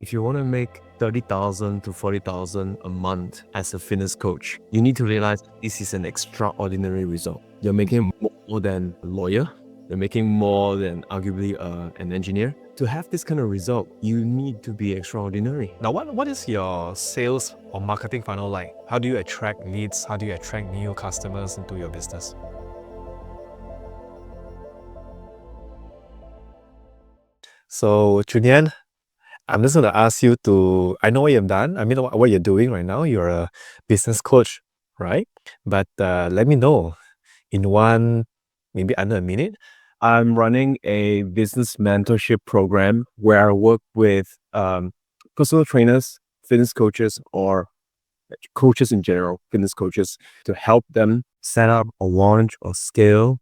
If you want to make 30,000 to 40,000 a month as a fitness coach, you need to realize this is an extraordinary result. You're making more than a lawyer. You're making more than arguably an engineer. To have this kind of result, you need to be extraordinary. Now, what is your sales or marketing funnel like? How do you attract leads? How do you attract new customers into your business? So, Chun Yan, I'm just going to ask you to, I know what you've done. I mean, what you're doing right now. You're a business coach, right? But let me know in maybe under a minute. I'm running a business mentorship program where I work with personal trainers, fitness coaches, or coaches in general, fitness coaches, to help them set up or launch or scale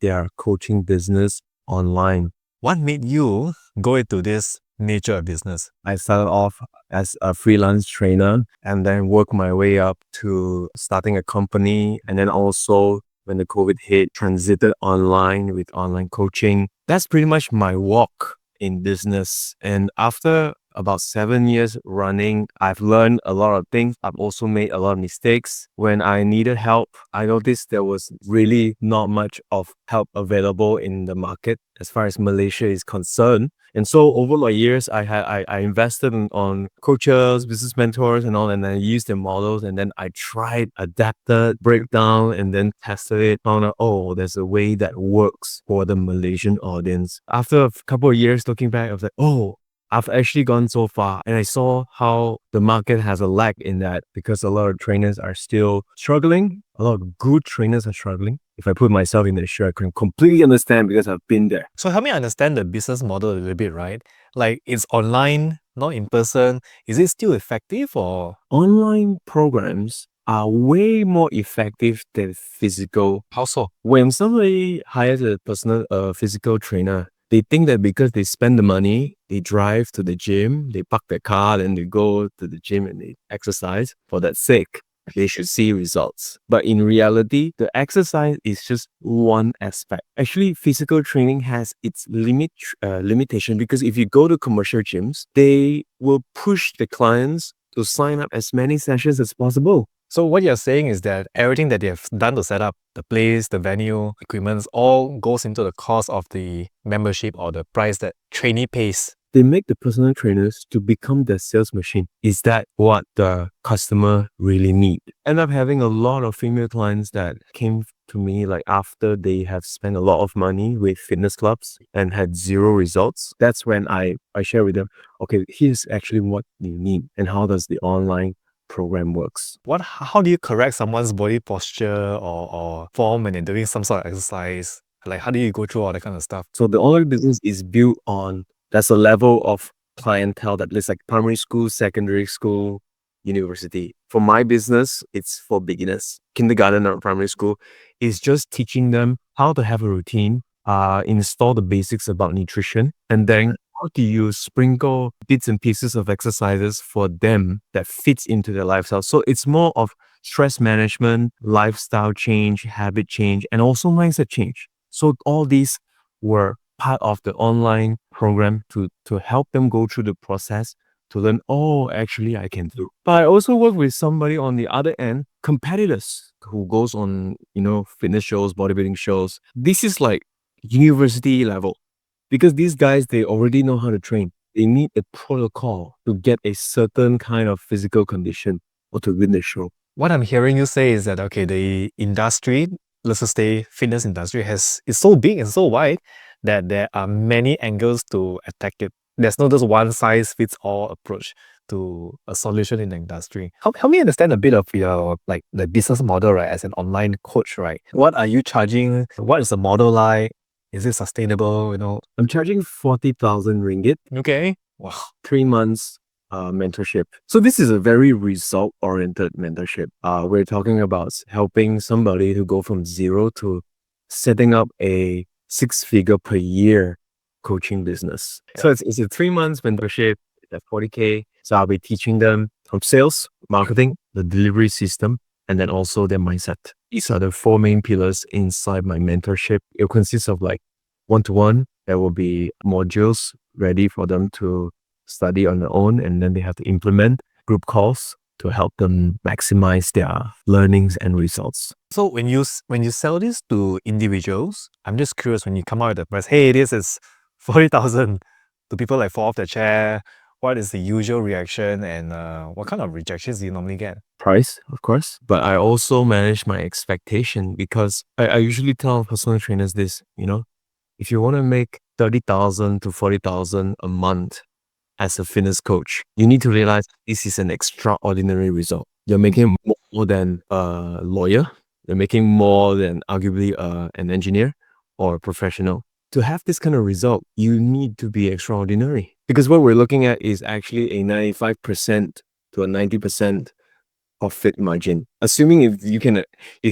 their coaching business online. What made you go into this nature of business? I started off as a freelance trainer and then worked my way up to starting a company, and then also when the COVID hit, transited online with online coaching. That's pretty much my walk in business. And after about 7 years running, I've learned a lot of things. I've also made a lot of mistakes. When I needed help, I noticed there was really not much of help available in the market as far as Malaysia is concerned. And so over my years, I invested on coaches, business mentors and all, and then I used their models, and then I tried, adapted, break down, and then tested it, found out, oh, there's a way that works for the Malaysian audience. After a couple of years looking back, I was like, oh, I've actually gone so far, and I saw how the market has a lack in that because a lot of trainers are still struggling. A lot of good trainers are struggling. If I put myself in the shoe, I can completely understand because I've been there. So help me understand the business model a little bit, right? Like it's online, not in person. Is it still effective or? Online programs are way more effective than physical. How so? When somebody hires a physical trainer, they think that because they spend the money, they drive to the gym, they park their car, and they go to the gym and they exercise. For that sake, they should see results. But in reality, the exercise is just one aspect. Actually, physical training has its limitation, because if you go to commercial gyms, they will push the clients to sign up as many sessions as possible. So what you're saying is that everything that they have done to set up, the place, the venue, equipment, all goes into the cost of the membership or the price that trainee pays. They make the personal trainers to become their sales machine. Is that what the customer really need? End up having a lot of female clients that came to me like after they have spent a lot of money with fitness clubs and had zero results. That's when I share with them, okay, here's actually what you need and how does the online program works. How do you correct someone's body posture or form when they're doing some sort of exercise? Like how do you go through all that kind of stuff? So the online business is built on, there's a level of clientele that looks like primary school, secondary school, university. For my business, it's for beginners. Kindergarten or primary school is just teaching them how to have a routine, install the basics about nutrition, and then how do you sprinkle bits and pieces of exercises for them that fits into their lifestyle. So it's more of stress management, lifestyle change, habit change, and also mindset change. So all these were part of the online program to help them go through the process to learn, oh, actually I can do. But I also work with somebody on the other end, competitors who goes on, fitness shows, bodybuilding shows. This is like university level. Because these guys, they already know how to train. They need a protocol to get a certain kind of physical condition or to win the show. What I'm hearing you say is that, okay, the industry, let's just say fitness industry is so big and so wide that there are many angles to attack it. There's not just one size fits all approach to a solution in the industry. Help me understand a bit of your, like the business model, right? As an online coach, right? What are you charging? What is the model like? Is it sustainable? I'm charging 40,000 ringgit. Okay. Wow. 3 months mentorship. So this is a very result-oriented mentorship. We're talking about helping somebody to go from zero to setting up a 6-figure per year coaching business. Yeah. So it's a 3 months mentorship at 40K. So I'll be teaching them from sales, marketing, the delivery system, and then also their mindset. These are the 4 main pillars inside my mentorship. It will consist of like one-to-one. There will be modules ready for them to study on their own, and then they have to implement group calls to help them maximize their learnings and results. So when you sell this to individuals, I'm just curious, when you come out with the price, hey, this is 40,000, do people like fall off the chair? What is the usual reaction, and what kind of rejections do you normally get? Price, of course, but I also manage my expectation, because I usually tell personal trainers this, if you want to make 30,000 to 40,000 a month as a fitness coach, you need to realize this is an extraordinary result. You're making more than a lawyer. You're making more than arguably an engineer or a professional. To have this kind of result, you need to be extraordinary, because what we're looking at is actually a 95% to a 90% profit margin. Assuming if you can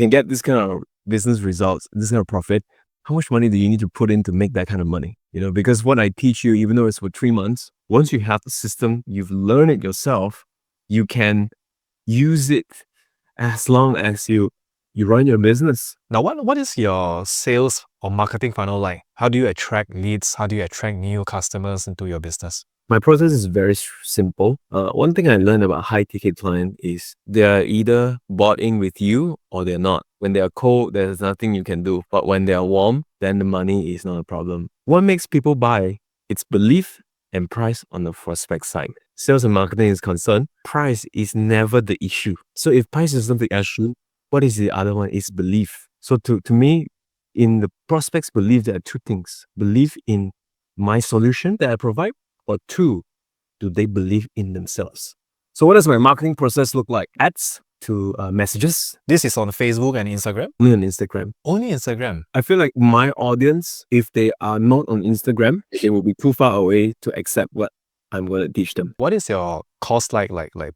get this kind of business results, this kind of profit, how much money do you need to put in to make that kind of money? Because what I teach you, even though it's for 3 months, once you have the system, you've learned it yourself, you can use it as long as you run your business. Now, what is your sales or marketing funnel like? How do you attract leads? How do you attract new customers into your business? My process is very simple. One thing I learned about high-ticket clients is they're either bought in with you or they're not. When they are cold, there's nothing you can do. But when they are warm, then the money is not a problem. What makes people buy? It's belief and price on the prospect side. Sales and marketing is concerned, price is never the issue. So if price is not the issue, what is the other one? It's belief. So to me, in the prospect's belief, there are two things. Belief in my solution that I provide, or two, do they believe in themselves? So what does my marketing process look like? Ads to messages. This is on Facebook and Instagram? Only on Instagram. Only Instagram? I feel like my audience, if they are not on Instagram, they will be too far away to accept what I'm going to teach them. What is your cost like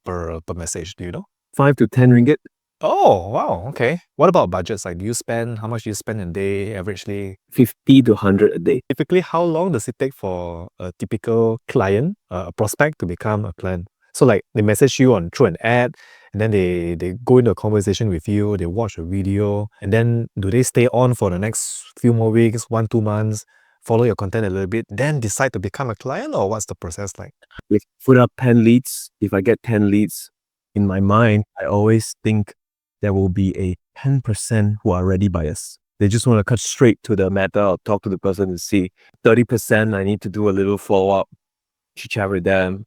per message? Do you know? 5 to 10 ringgit. Oh, wow. Okay. What about budgets? Like, how much do you spend a day averagely? 50 to 100 a day. Typically, how long does it take for a typical client, a prospect, to become a client? So like, they message you through an ad, and then they go into a conversation with you, they watch a video, and then do they stay on for the next few more weeks, 1-2 months, follow your content a little bit, then decide to become a client, or what's the process like? If I put up 10 leads, if I get 10 leads, in my mind, I always think there will be a 10% who are ready buyers. They just want to cut straight to the matter or talk to the person and see. 30%, I need to do a little follow-up, chat with them,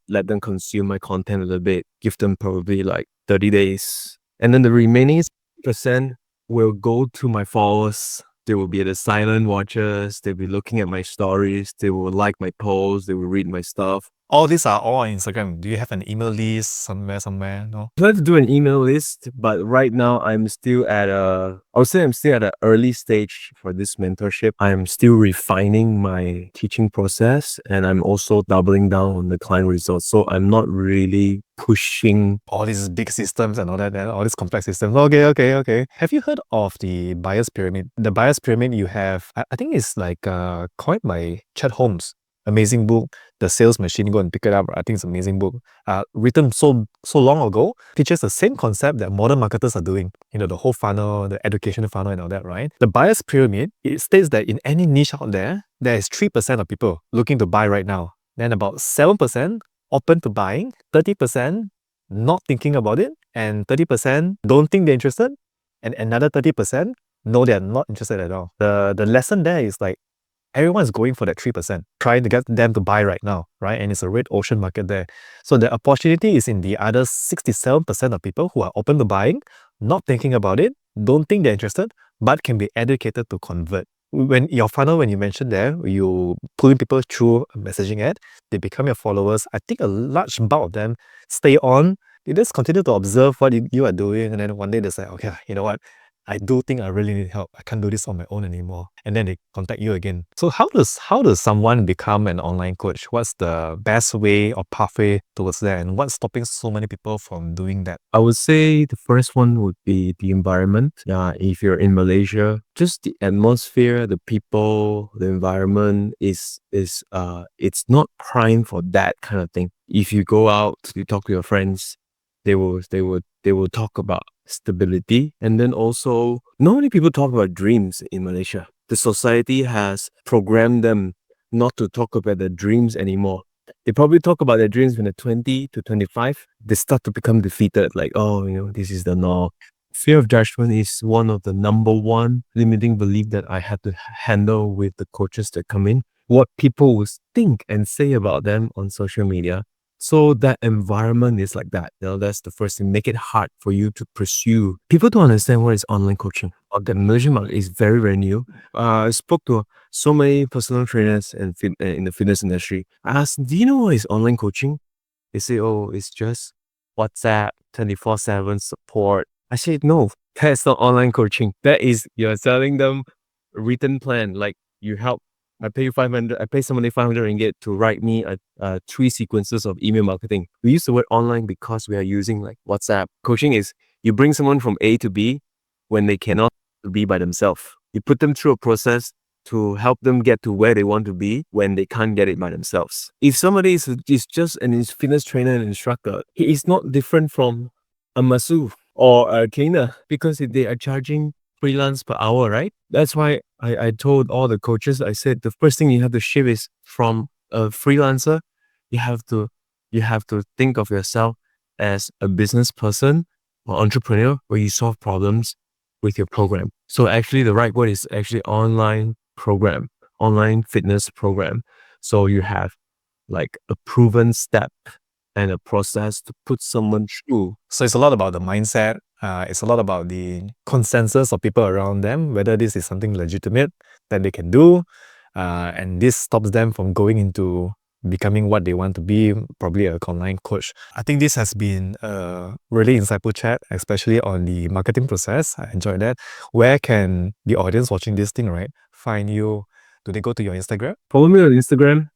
let them consume my content a little bit, give them probably like 30 days. And then the remaining percent will go to my followers. They will be the silent watchers. They'll be looking at my stories. They will like my posts. They will read my stuff. All these are all on Instagram. Do you have an email list somewhere? No? I plan to do an email list, but right now I'm still at I would say I'm still at an early stage for this mentorship. I'm still refining my teaching process, and I'm also doubling down on the client results. So I'm not really pushing all these big systems and all that, all these complex systems. Okay. Have you heard of the buyer's pyramid? The buyer's pyramid you have, I think it's like coined by Chet Holmes. Amazing book, The Sales Machine. Go and pick it up. I think it's an amazing book. Written so long ago, teaches the same concept that modern marketers are doing. The whole funnel, the education funnel and all that, right? The buyer's pyramid, it states that in any niche out there, there is 3% of people looking to buy right now. Then about 7% open to buying, 30% not thinking about it, and 30% don't think they're interested, and another 30% no, they're not interested at all. The lesson there is like, everyone's going for that 3%, trying to get them to buy right now, right? And it's a red ocean market there. So the opportunity is in the other 67% of people who are open to buying, not thinking about it, don't think they're interested, but can be educated to convert. When your funnel, when you mentioned there, you pulling people through a messaging ad, they become your followers. I think a large bulk of them stay on. They just continue to observe what you are doing, and then one day they say, okay, you know what? I do think I really need help. I can't do this on my own anymore. And then they contact you again. So how does someone become an online coach? What's the best way or pathway towards that? And what's stopping so many people from doing that? I would say the first one would be the environment. If you're in Malaysia, just the atmosphere, the people, the environment is it's not prime for that kind of thing. If you go out, you talk to your friends, they will talk about stability. And then also, not many people talk about dreams in Malaysia. The society has programmed them not to talk about their dreams anymore. They probably talk about their dreams when they're 20 to 25. They start to become defeated, like, oh, this is the norm. Fear of judgment is one of the number one limiting belief that I had to handle with the coaches that come in. What people will think and say about them on social media. So that environment is like that. That's the first thing. Make it hard for you to pursue. People don't understand what is online coaching. The Malaysian market is very, very new. I spoke to so many personal trainers and in the fitness industry. I asked, do you know what is online coaching? They say, oh, it's just WhatsApp, 24/7 support. I said, no, that's not online coaching. That is, you're selling them a written plan. Like you help, I pay you 500, I pay somebody 500 ringgit to write me 3 sequences of email marketing. We use the word online because we are using like WhatsApp. Coaching is you bring someone from A to B when they cannot be by themselves. You put them through a process to help them get to where they want to be when they can't get it by themselves. If somebody is just an fitness trainer and instructor, he is not different from a masseur or a cleaner because they are charging freelance per hour, right? That's why I told all the coaches, I said the first thing you have to shift is from a freelancer, you have to think of yourself as a business person or entrepreneur where you solve problems with your program. So actually the right word is actually online program, online fitness program. So you have like a proven step and a process to put someone through. So it's a lot about the mindset. It's a lot about the consensus of people around them, whether this is something legitimate that they can do. And this stops them from going into becoming what they want to be, probably an online coach. I think this has been a really insightful chat, especially on the marketing process. I enjoyed that. Where can the audience watching this thing, right, find you? Do they go to your Instagram? Follow me on Instagram,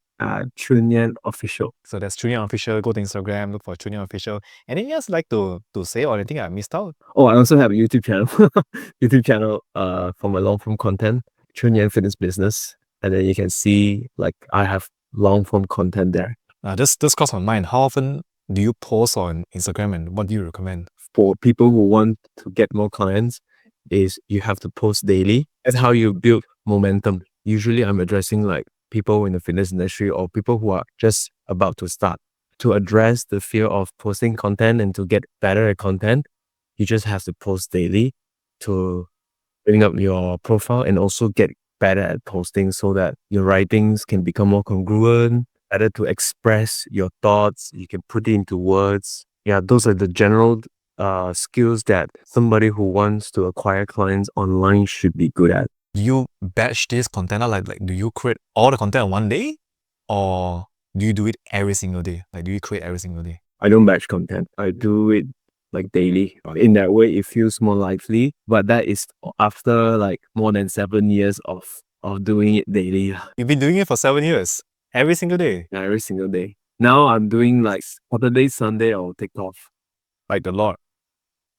Chun Yan Official. So that's Chun Yan Official. Go to Instagram, look for Chun Yan Official. Anything else like to say or anything I missed out? Oh, I also have a YouTube channel. YouTube channel for my long form content, Chun Yan Fitness Business. And then you can see like I have long form content there. Just cross my mind. How often do you post on Instagram and what do you recommend? For people who want to get more clients, is you have to post daily. That's how you build momentum. Usually I'm addressing like people in the fitness industry or people who are just about to start. To address the fear of posting content and to get better at content, you just have to post daily to bring up your profile and also get better at posting so that your writings can become more congruent, better to express your thoughts. You can put it into words. Yeah, those are the general skills that somebody who wants to acquire clients online should be good at. Do you batch this content out? Like do you create all the content in one day? Or do you do it every single day? Like do you create every single day? I don't batch content. I do it like daily. In that way, it feels more lively. But that is after like more than 7 years of doing it daily. You've been doing it for 7 years. Every single day. Yeah, every single day. Now I'm doing like Saturday, Sunday, I'll take off. Like the Lord.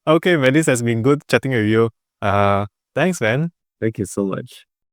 Okay, man, this has been good chatting with you. Thanks, man. Thank you so much.